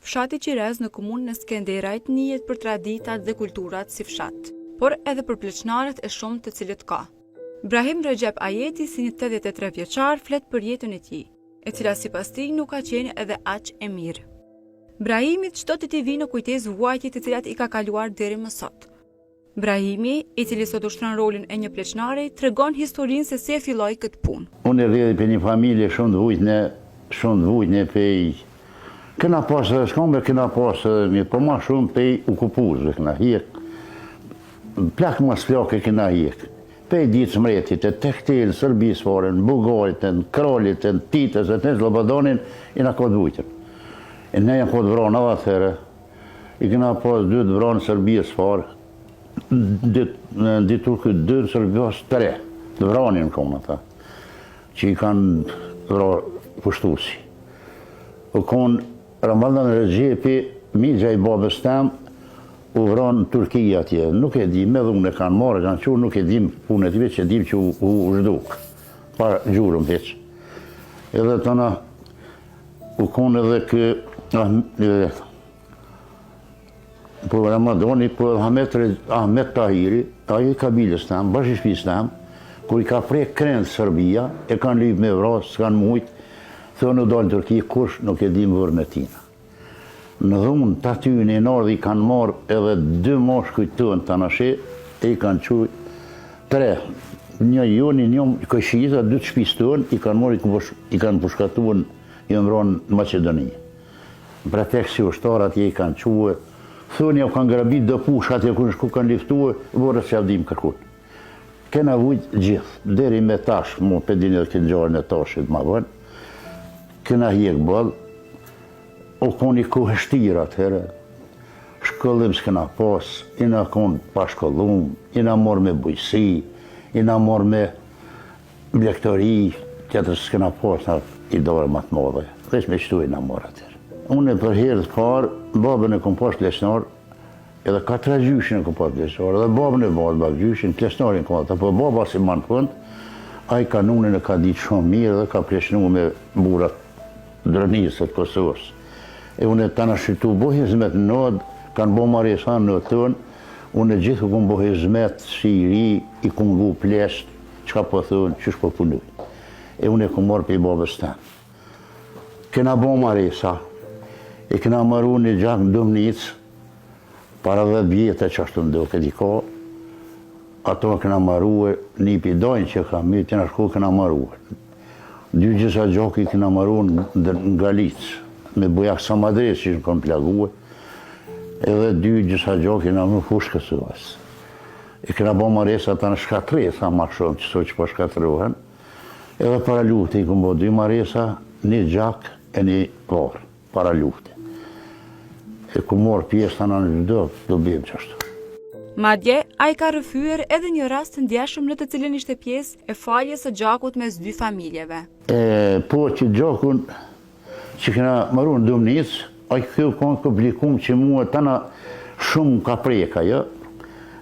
fshati Qirez në komunën e Skenderajt njihet për traditat dhe kulturat si fshat, por edhe për pleqnarët e shumë të cilët ka. Brahim Recep Ajeti, si një 83 vjeçar, flet për jetën e tij, e cila sipas tij nuk ka qenë edhe aq e mirë. Brahimit çdo të t'i vinë në kujtesë vuajtjet të cilat i ka kaluar deri më sot. Brahimi, i cili sot ushtron rolin e një pleqnari, tregon historinë se si e filloi këtë punë. Unë e rrjedhi për një familje shumë të vujtne pej. Këna pas edhe shkombe, këna pas edhe mirë, po ma shumë pej ukupuzve këna hjek. Plak mas flake këna hjek. Pej ditë smretit, e tektil, Sërbis foren, Bugarit, Kralit, Titës, e të Zlobadonin, i na kodë vujtën. E ne janë kodë vronë edhe atëherë, i këna pas 2 vronë Sërbis forë, ditur këtë 2 Sërbis 3, të vronin komë ata, që i kanë vronë pushtusi. U konë Ramazan Rexhepi, migja i babës tem, u vronë në Turki atje. Nuk e dim, edhe unë e kanë marrë, kanë qurë, nuk e dim punët i veç, që dim që u zhduk, pa gjurëm heq. Edhe të na, u konë edhe kë, po Ramadani, po Ahmet Tahiri, ajo i kabilës tem, bash i shpis tem, kur i ka prek krenë Serbia, e kanë lypë me vrasë, s'kanë mujtë, thonë u dalë në Turki, kush nuk e dim vërën e tina. Në dhunë të aty në nardhë i kanë marrë edhe 2 moshkujt tënë të anashe, e i kanë quj 3. Një joni, një këshiza, 2 të shpis tënë, i kanë marrë, i kanë pushkatuën, i mëronë në Macedoni. Në pretekst si ushtarë atje i kanë quë, thonë ja u kanë grabit dë push atje ku në shku kanë liftuë, vërës që avdim kërkut. Kena vujtë gjithë, deri me tash, mu pedin edhe këtë gjarën e tashit ma vënë, këna hjek bëllë, o konë i kohështirë atëherë, shkëllim s'këna pas, i na konë pashkollum, i na morë me bujësi, i na morë me blektori, tjetër s'këna pas, i dore më të modhe, veç me qëtu i na morë atëherë. Unë e për herë të parë, babën e kom pas pleqnar, edhe 4 gjyshin e kom pas pleqnar, edhe babën e babë gjyshin, pleqnarin kom pas, po baba si manë pënd, a i kanunin e ka ditë shumë mirë dhe ka pleqnu me burat drënisët Kosovës. E unë e të në shqytu bo hizmet në nëdë, kanë bo marjesan në tënë, unë e gjithë këmë bo hizmet si i ri, i këmë ngu plesht, që ka po thënë, që shpo punuj. E unë e këmë morë për i babës tenë. Kena bo marjesa, e kena maru një gjakë në Dëmnicë, para 10 vjetë që ashtu ndo këti ka, ato kena maru e një pidojnë që ka mi, të në shku kena maru e. 2 gjësa gjoki kena maru në Galicë, me bujak Samadres që në kanë plague, edhe 2 gjësa gjoki kena më fushkës u asë. E kena bo maresa ta në shkatre, sa ma shumë që so që po shkatrohen, edhe para lufte i këmë bo 2 maresa, 1 gjak e 1 varë, para lufte. E ku morë pjesë të në gjdo, do bim qashtu. Madje, a i ka rëfyer edhe një rast të ndjeshëm në të cilën ishte pjesë e faljes së gjakut mes 2 familjeve. Po që gjakun që kena maru në Dëmnicë, a i kjo konë komplikum që mua tana shumë ka preka, jo?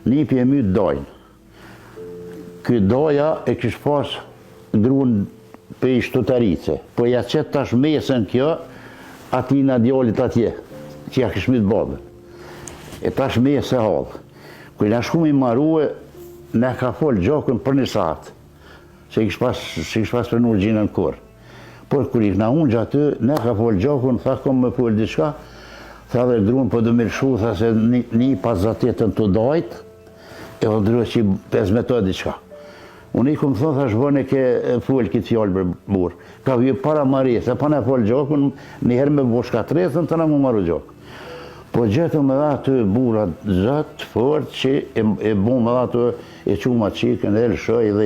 Nipi e mytë dajnë. Kjo daja e kishë pas grunë për i shtutarice, po ja qëtë tash mesën kjo, ati në djallit atje, që ja kishë mytë babën. E tash mesë e halë. Kër në shku mi marue, ne ka folë gjakun për 1 satë, që i kishë pas për nur gjinën kur. Por kër i këna unë gjatë, ne ka folë gjakun, tha kom me folë diçka, tha dhe grunë për dëmirë shu, tha se një pas zatetën të dajtë, e dhe drë që i 15 diçka. Unë i këmë thonë, tha shbën e ke folë këtë fjallë për burë. Ka vjë para marjesë, pa ne folë gjakun, njëherë me boshka 3, të na mu maru gjakun. Po gjetëm me dhe atë burat gjatë fort që e bu me dhe atë e quma qikën, e lëshoj dhe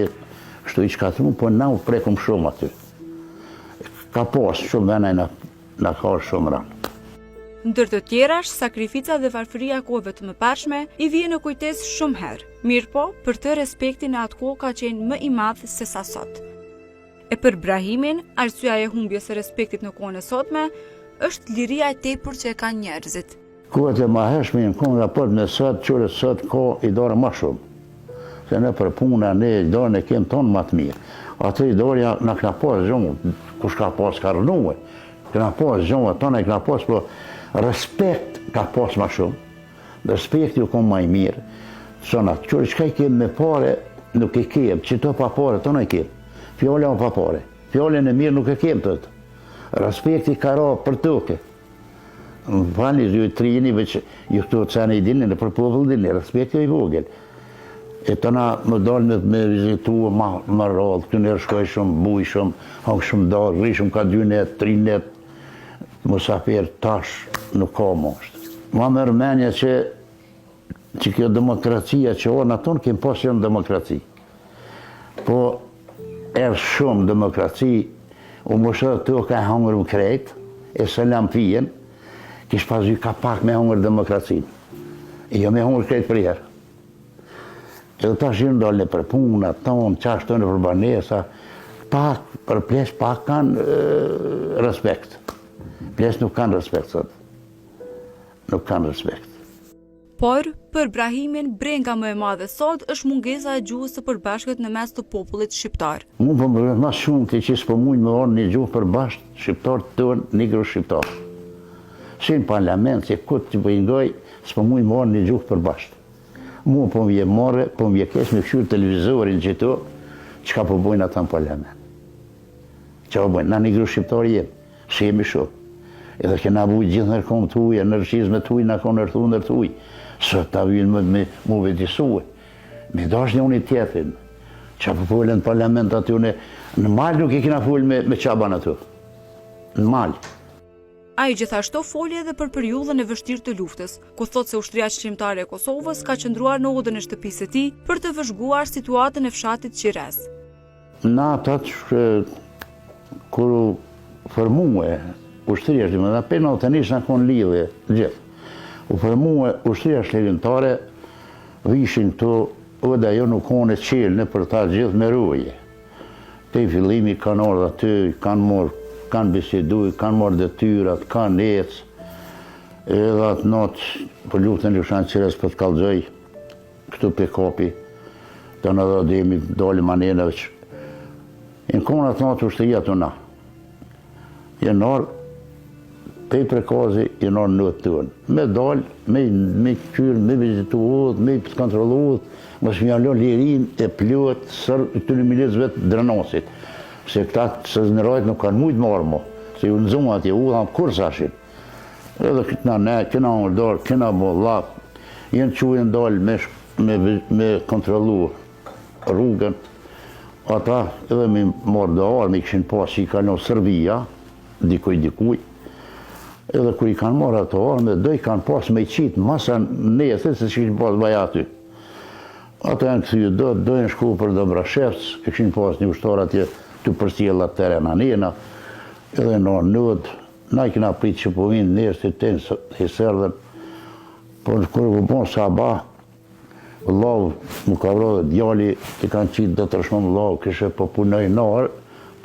shtu i shkatru, po na u prekum shumë aty. Ka pas shumë dhe na ka shumë ranë. Ndër të tjerash, sakrifica dhe varfëria kohëve të mëparshme i vije në kujtesë shumë herë. Mirë po, për të respektin e atë kohë ka qenë më i madh se sa sot. E për Brahimin, arsyeja e humbjes së respektit në kohën e sotme është liria e tepër që e kanë njerëzit. Kohët e ma hershme në kohën raport me sot, qërë sot ko i dore ma shumë. Se ne për puna, ne i dore ne kemë tonë ma të mirë. Atë i dore në këna pas gjonë, kush ka pas ka rënuë. Këna pas gjonë, tonë e këna pas, po Respekt ka pas ma shumë, respekt ju kom ma i mirë, sona, qëka i kem me pare, nuk e kem, që të pa pare, të në i kem, fjole o pa pare, fjole në mirë nuk e kem të të, respekti ka ra për tëke, më fani ju të trini, veç ju këtu të cene i dini, në për popull dini, respekti i vogel, e të na më dalë me vizitu ma rrallë, këtu nërë shkoj shumë, buj shumë, hangë shumë darë, rri shumë ka 2 net, 3 net, musafir tash nuk ka moshtë. Ma më rëmenja që kjo demokracia që orë në tonë kemë pas jënë demokraci. Po erë shumë demokraci, u mështë dhe të ka hangër më krejt, e se lam fijen, kish pas ju ka pak me hangër demokracin. E jo me hangër krejt për herë. Edhe ta shirë ndalë për puna, tonë, qashtë tonë për banesa, pak, për ples pak kanë respekt. Ples nuk kanë respekt, sot. Nuk kanë respekt. Por, për Brahimin, brenga më e madhe sot është mungesa e gjuhës së përbashkët në mes të popullit shqiptar. Mu për më ma shumë të që s'po mujnë me orë një gjuhë përbashkët shqiptar të tërë nigru shqiptar. Si në parlament, që këtë që pëjngoj, s'po mujnë me orë një gjuhë përbashkët. Mu po më je more, po më je kesh me këshurë televizorin që to, që ka po bojnë ata në parlament. Që po bojnë, na nigru shqiptar jem, që jemi shumë. Edhe kena bujt gjithë nërkom të uj, nërqizme të uj, në konë nërtu të uj. Sot ta vynë me mu vetisue, me dash një unë i tjetërin. Qa po folën në parlament aty une, në malë nuk i kina folë me qaban aty. Në malë. A i gjithashtu foli edhe për periudhën e vështirë të luftës, ku thot se ushtria qëllimtare e Kosovës ka qëndruar në odën e shtëpisë e tij për të vëzhguar situatën e fshatit Qires. Në atat kur formue ushtria qëllimtare, dhe pena të nishë në konë lidhe gjithë. U formue ushtria qëllimtare, vishin këto, edhe ajo nuk konë e qelë për ta gjithë me ruje. Te i fillimi kanë orë dhe aty, kanë biseduj, kanë marrë detyrat, kanë ecë, edhe atë notë për luftën e fshatit Qires për të kallëzoj, këtu për kapi, të në dhe dhemi, dalim anenave që. Në konë atë notë ushtëria të na. Jenë orë, pej prekazi, jenë orë në të tënë. Me dalë, me kërë, me vizitu udhë, me kontrolu udhë, më shmjallon lirin e plot, sërë të në miletës vetë drenasit. Se këta së zënërajt nuk kanë mujtë marë mo, se ju në zumë atje, u dhamë kur sashin. Edhe këtëna ne, këna më darë, këna më lap, jenë që jenë dalë me kontrolu rrugën, ata edhe me marë dhe armë, i këshin pas që i kalon Serbia, dikuj, edhe kër i kanë marë ato armë, dhe i kanë pas me i qitë masa nesër, se që i pas baja aty. Ata janë këthy, do janë shku për Dobrashevc, e këshin pas një ushtar atje, të përstjela të terena njena, edhe në nëdë, na i kina pritë që po vinë nërës të tenë të sërdhen, por kërë po bon sabah, lau më ka vro dhe djali, i kanë qitë dhe të rëshmëm lau, kështë po punoj narë,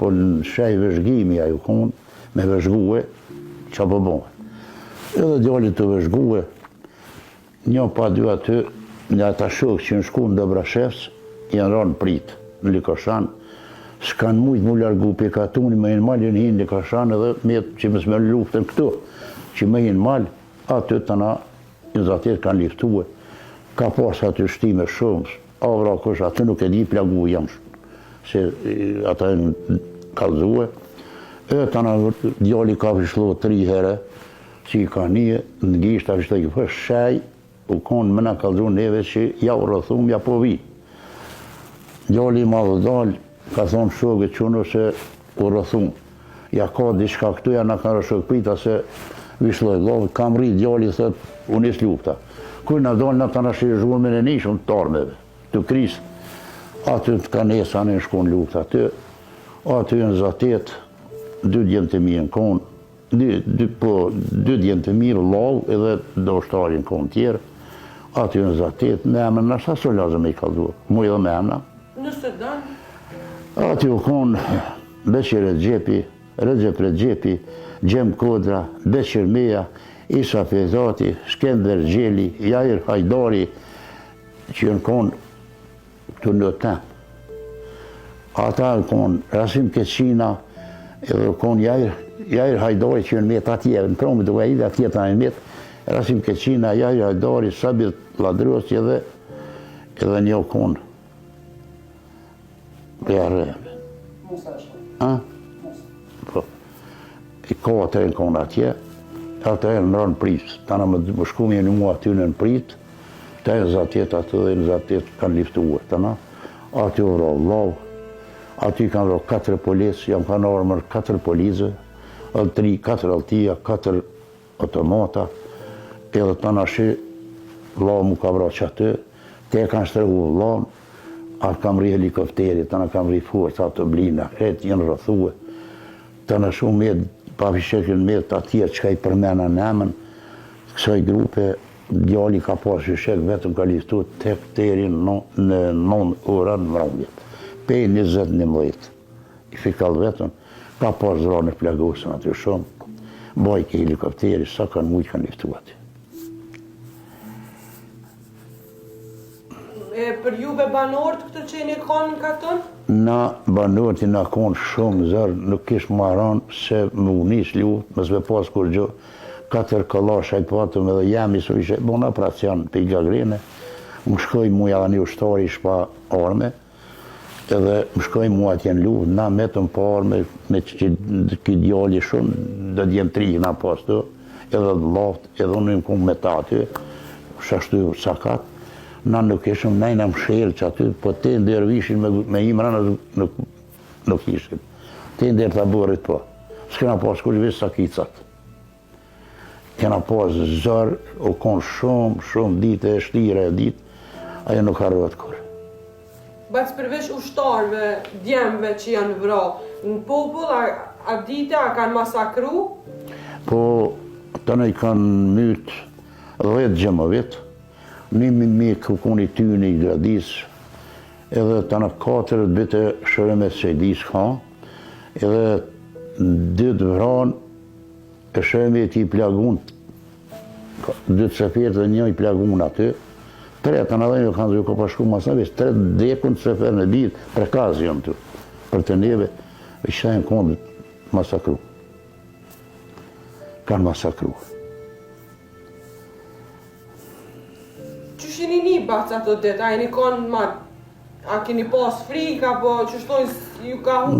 po në shej vëzhgimi a ju konë, me vëzhgue, që po bon. Edhe djali të vëzhgue, një pa dy aty, një ata shokë që në shku në Dobrashevc, janë ranë pritë në Likoshan, s'kanë mujtë mu largu për katuni, me hinë malë jenë hinë Likoshan edhe metë që mësë me luftën këtu, që me hinë malë, aty të na, në zatet kanë liftue, ka pas aty shtime shumë, avra kush, aty nuk e di plagu jamsh, se ata e në kalzue, e të na djali ka vishlo 3 herë, që i ka një, në gisht, a vishlo i këpë shaj, u konë me na kalzu neve që ja u rëthum, ja po vi. Djali ma dhe dalë, ka thonë shokët qënë se u rëthum. Ja ka diçka këtu, ja na kanë shokë prita se vishloj lovë, kam rritë djali, thëtë, unë isë lufta. Kërë në dalë në të në shirëzhuar me në nishëm të armeve, të krisë. Aty të ka nesë anë në shkonë lufta aty. Aty në zatet, 2 djemë të mirë në konë, 2 djemë të mirë lavë edhe do shtarin konë tjerë. Aty në zatet, me emën në shasë lazëm e i kalduar, mu edhe me emëna. Nëse danë? Aty u konë Beqir Redjepi, Gjem Kodra, Beqir Meja, Isa Fezati, Skender Gjeli, Jair Hajdari, që në konë këtu në temë. Ata në konë Rasim Keqina, edhe konë Jair Jair Hajdari që në met atje, në promë duke i dhe atje të në met, Rasim Keqina, Jair Hajdari, Sabit Ladros edhe një konë. Musa është. Po. I ka atër në konë atje, atër në rënë pritë, ta në më shkumi në mua aty në pritë, ta e në zatet atë dhe në zatet kanë liftuar, ta në, aty u vro vlau, aty kanë vro 4 policë, jam kanë armër 4 policë, 4 altia, 4 automata, edhe ta në shi, vlau mu ka vro që aty, te kanë shtregu vlau, atë kam ri helikopteri, ta në kam ri forca të blina, kretë jenë rëthue, ta në shumë med, pa fishekin med të atje që ka i përmena në emën, kësaj grupe, djali ka pas shishek vetëm ka liftu tek deri në 9 ora në mbrëmjet. Pe 20-11. I fikall vetëm, ka pas dhra në plagosën aty shumë, bajke helikopteri, sa kanë mujtë kanë liftu aty. Për juve banorët këtë qeni konë ka tonë? Na banorët i na konë shumë zërë, nuk kishë maran se më unis luft, mësme pas kur gjë, 4 kallasha i patëm edhe jemi së ishe bona operacion për i Gagrine, më shkoj muja dhe një ushtari shpa arme, edhe më shkoj muja atje në luft, na metëm pa arme, me që këtë djali shumë, dhe djemë 3 na pas të, edhe dhe laft, edhe unë në kumë me ta aty, shashtu sakat, na nuk ishëm, na i në mshelë që aty, po te ndërë vishin me imra nuk ishim. Te ndërë të burit po. S'kena pas kur visë sakicat. Kena pas zërë, o konë shumë ditë e shtire e ditë, ajo nuk harruat kur. Bacë përveç ushtarve, djemve që janë vra, në popull, a dite, a kanë masakru? Po, të ne i kanë mytë 10 gjemëvit, 1.000 kukun i tyni i gradis, edhe të në 4 bite shëremet që i disë ka, edhe 2 vran e shëremet i plagun, 2 sefer dhe 1 i plagun aty, 3 të në dhejme kanë zhjo ka pashku masavis, 3 dekun sefer në ditë, prekazi jam të, për të neve, i shajnë konë masakru. Kanë masakru. Qështini një bacë ato det, a e një konë ma, a keni pas frika, po qështojnë ju ka hu?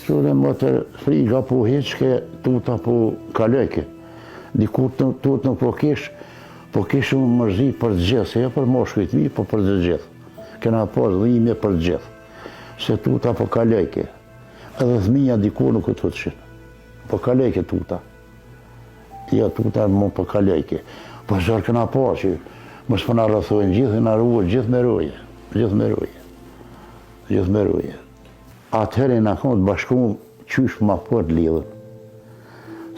Qëre më të frika po heqke, tuta po kaleke. Dikur tut nuk po kishë më mërzi për gjithë, se jo për moshkujt mi, po për gjithë. Kena pas dhimje për gjithë, se tuta po kaleke. Edhe thmija dikur nuk të qënë, po kaleke tuta. Ja tuta më po kaleke. Po zërë kena pas që, mos po na rrethojnë gjithë, na ruajnë gjithë me roje. Atëherë na kanë bashkuar qysh ma fort lidhën.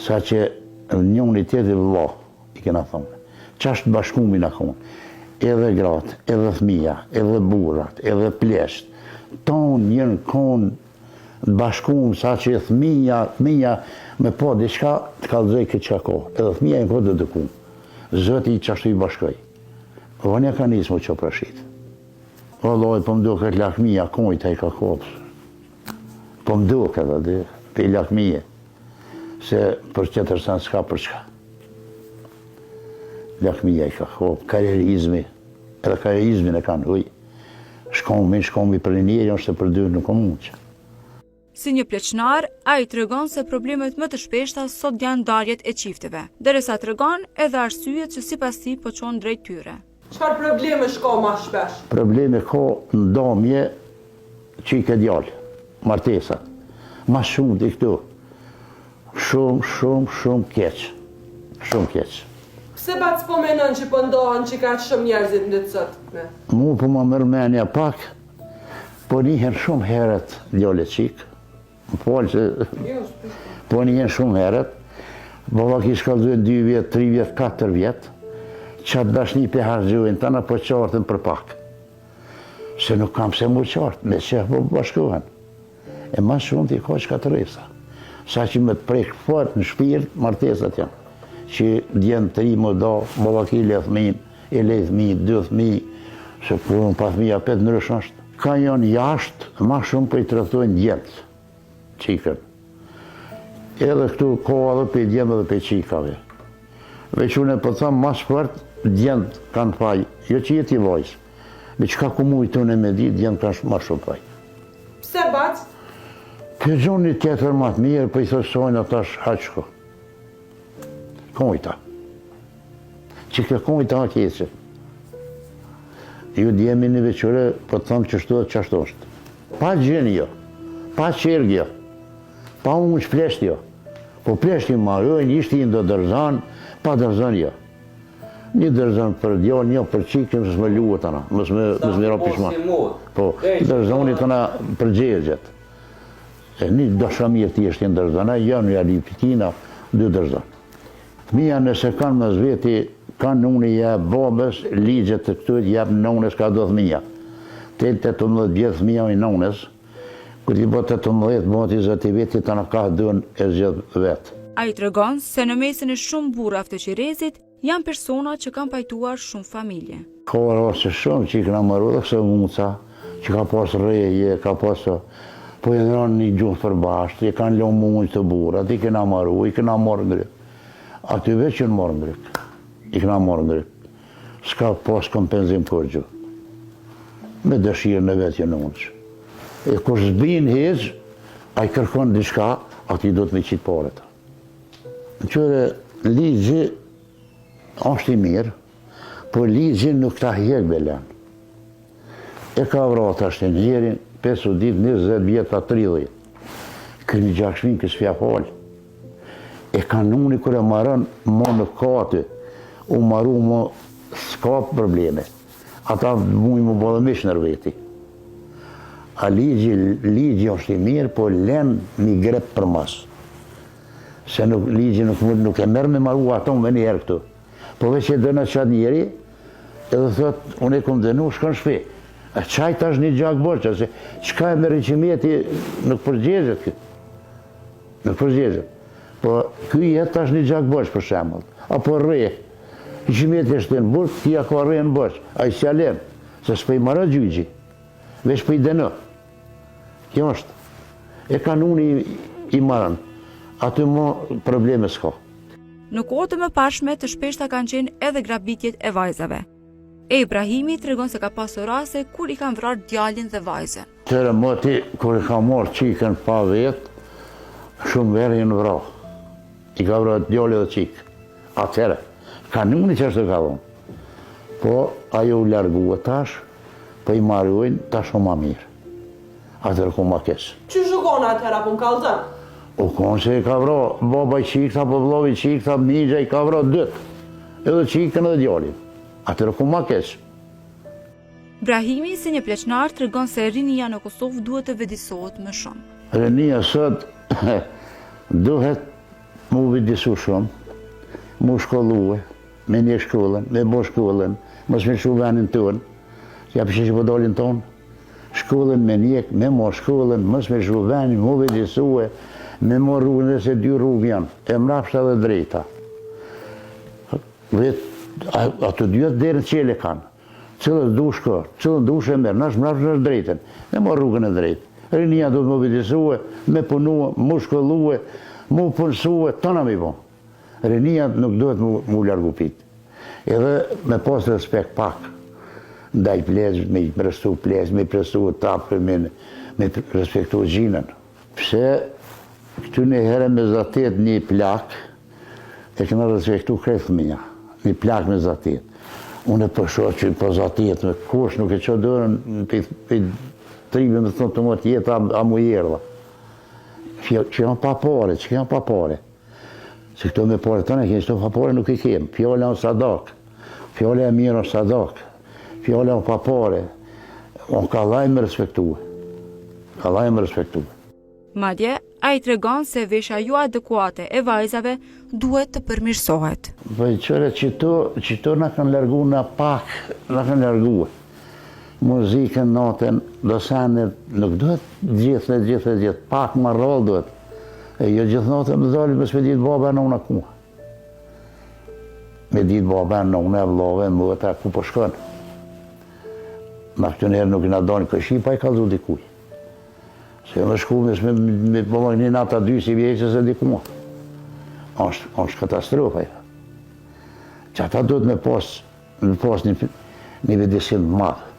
Sa që njëri tjetër vëlla, i kena thonë. Çast bashkumi na kanë. Edhe gratë, edhe fëmija, edhe burrat, edhe plesht. Tonë njën kanë bashkuar sa që fëmija me po diçka të kallëzoj këtë çka ka. Edhe fëmija i kodë të ku. Zoti i çashtu i bashkoi. Vënja ka nisë më që prashit. Vëlloj, po më duke lakmija, kojta i ka kopës. Po më duke dhe, pe lakmije. Se për qëtër sen s'ka për çka. Lakmija i ka kopë, karierizmi, edhe karierizmin e kanë huj. Shkomi për njeri, është për dy nuk o mund që. Si një pleqnar, a i tregon se problemet më të shpeshta sot janë ndarjet e qifteve, derisa tregon edhe arsyet që sipas tij po çon drejt tyre. Çfarë probleme shko ma shpesh? Probleme ka ndamje që i ke djallë, martesat. Ma shumë të këtu. Shumë keq. Shumë keq. Pse bacë po menon që po ndohen që ka shumë njerëzit në të sot? Mu po më mërmenja pak, po njëhen shumë heret djallë qik. Më falë që... Po njëhen shumë heret. Baba kishë kallëzuen 2 vjetë, 3 vjetë, 4 vjetë. Qatë dashni për hargjojnë, ta në po qartën për pak. Se nuk kam se mu qartë, me qef po bashkohen. E ma shumë t'i ka që ka të resa. Sa që me të prejkë fort në shpirt, martesat janë. Që djenë 3 më da, baba ki le thmin, e le thmin, 2 thmin, se për unë pa thmija 5 nërësh është. Ka janë jashtë, ma shumë për i tërëftojnë djetë, qikën. Edhe këtu ka edhe për djemë dhe për qikave. Veç unë e po thamë mas fort, djendë kanë faj, jo që jeti vajzë. Me qka ku mujtë unë me di, djendë kanë ma shumë faj. Pse bac? Kjo gjonë një tjetër ma të mirë, për i thosojnë atash haqko. Kojta. Që kjo kojta a kjeqe. Ju djemi një veqëre, po të thamë qështu dhe qashtu është. Pa gjenë jo, pa qergë jo, pa unë që pleshtë jo. Po pleshtë i marojnë, ishtë i ndo dërzan, pa dërzan jo. Një dërzan për djallë, një për qikë, mësë me luët ana, mësë me ro pishman. Po, dërzani të na për gjergjet. Një dëshamir të ishtë i në dërzana, janë një alipitina, 2 dërzan. Fëmija nëse kanë më zveti, kanë unë i jabë babës, ligjet të këtu jabë nënës ka do thëmija. 18 vjetë fëmija i nënës, këtë i botë 18, botë i zëti veti të në ka dënë e zgjithë vetë. A i tregon se në mesin e shumë burrave të Qirezit janë persona që kanë pajtuar shumë familje. Ka rase shumë që i këna maru dhe këse muca, që ka pasë reje, ka pasë, po i dhënë një gjuhë përbashkë, i kanë lonë mundë të burat, i këna maru, i këna morë ngryk. Aty veç që në morë ngryk, i këna morë ngryk. Ska pasë kompenzim përgjë. Me dëshirë në vetë në mundës. E kur zbinë hezë, a i kërkon diçka, ati do të me qitë paret. Në qëre, ligji është i mirë, po ligji nuk ta hjek belen. E ka vrata është njerin, 5 dit, 20 vjeta, 30. Kërë një gjakshmin kësë fja falë. E kanuni kërë e marën, mo në kate, u maru mo s'ka probleme. Ata mujë më bodhëmish në rveti. A ligji është i mirë, po len mi grep për mas. Se ligji nuk e merë me maru ato me një herë këtu. Po veç e dëna qatë njeri, edhe thot, unë e kom dënu, shkon shpe. A qaj tash një gjak borqa, se qka e me rëqimjeti nuk përgjezhet këtë. Nuk përgjezhet. Po këj jetë tash një gjak borq për shemull. Apo rre, rëqimjeti është të në burq, tia ka rre në borq. A i s'jalen, se s'pëj marë gjyqi. Veç pëj dënë. Kjo është. E kanuni i marën. Aty mo probleme s'ka. Në kohët e mëparshme të shpeshta kanë qenë edhe grabitjet e vajzave. E Ibrahimi tregon se ka pasur raste kur i kanë vrarë djalin dhe vajzën. Tërë moti, kur i ka marrë qikën pa vetë, shumë verë i në vra. I ka vrarë djali dhe qikë. Atëre, kanuni që është të ka dhonë. Po, ajo u largu tash, po i marrujnë tash o ma mirë. Atëre ku ma kesë. Që shukon atëra pun kalëzën? O konë se i ka vra, baba i qikëta, po vlovi qikëta, migja i ka vra 2. Edhe qikën edhe djalin. Atëre ku ma kesë. Ibrahimi si një pleqnar tregon se rinia në Kosovë duhet të vedisohet më shumë. Rinia sot duhet mu vedisu shumë, mu shkollue, me një shkollën, me bo shkollën, mos me shu venin tonë, ja përshë që po dolin tonë, shkollën me njek, me mo shkollën, mos me shu venin, mu vedisue, me mo rrugën dhe se 2 rrugë janë, e mrapshta dhe drejta. Ato 2 derën qele kanë, cilës du shko, cilën du shë merë, nash mrapshta dhe drejten, me mo rrugën e drejtë. Rinia do të mu vedisue, me punue, mu shkollue, mu punësue, tëna mi po. Rinia nuk duhet mu largu pitë. Edhe me pas respekt pak, ndaj plezë, me i prestu plezë, me i prestu tapë, me respektu gjinën. Pse këtu një herë me zatet një plak, e këna respektu kretë fëmija, një plak me zatet. Unë e përshoq që po zatet me kush nuk e që dërën për tribën dhe të më të jetë a mu jerdha. Që janë pa pare, që janë pa pare. Se këto me pare të ne, këto pa pare nuk i kemë. Fjole janë sadak, fjole e mirë është sadak, fjole janë pa pare. Unë ka lajmë me respektue. Ka lajmë me respektue. Madje, a i tregon se vesha jo adekuate e vajzave duhet të përmirësohet. Për qëre që to në kanë largu në pak, në kanë largu. Muzikën, natën, dosenet, nuk duhet gjithë, pak më rrallë duhet. E jo gjithë natën më dalë, mësë me ditë baba në unë aku. Me ditë baba në unë e vlove, më dhe ta ku po shkonë. Ma këtë njerë nuk i në dojnë këshi, pa i kalzu dikuj. Se në shku me bëlloj një nata 2 si vjeqës e diku. është katastrofa. Që ata duhet me pas një vëdësim madhë.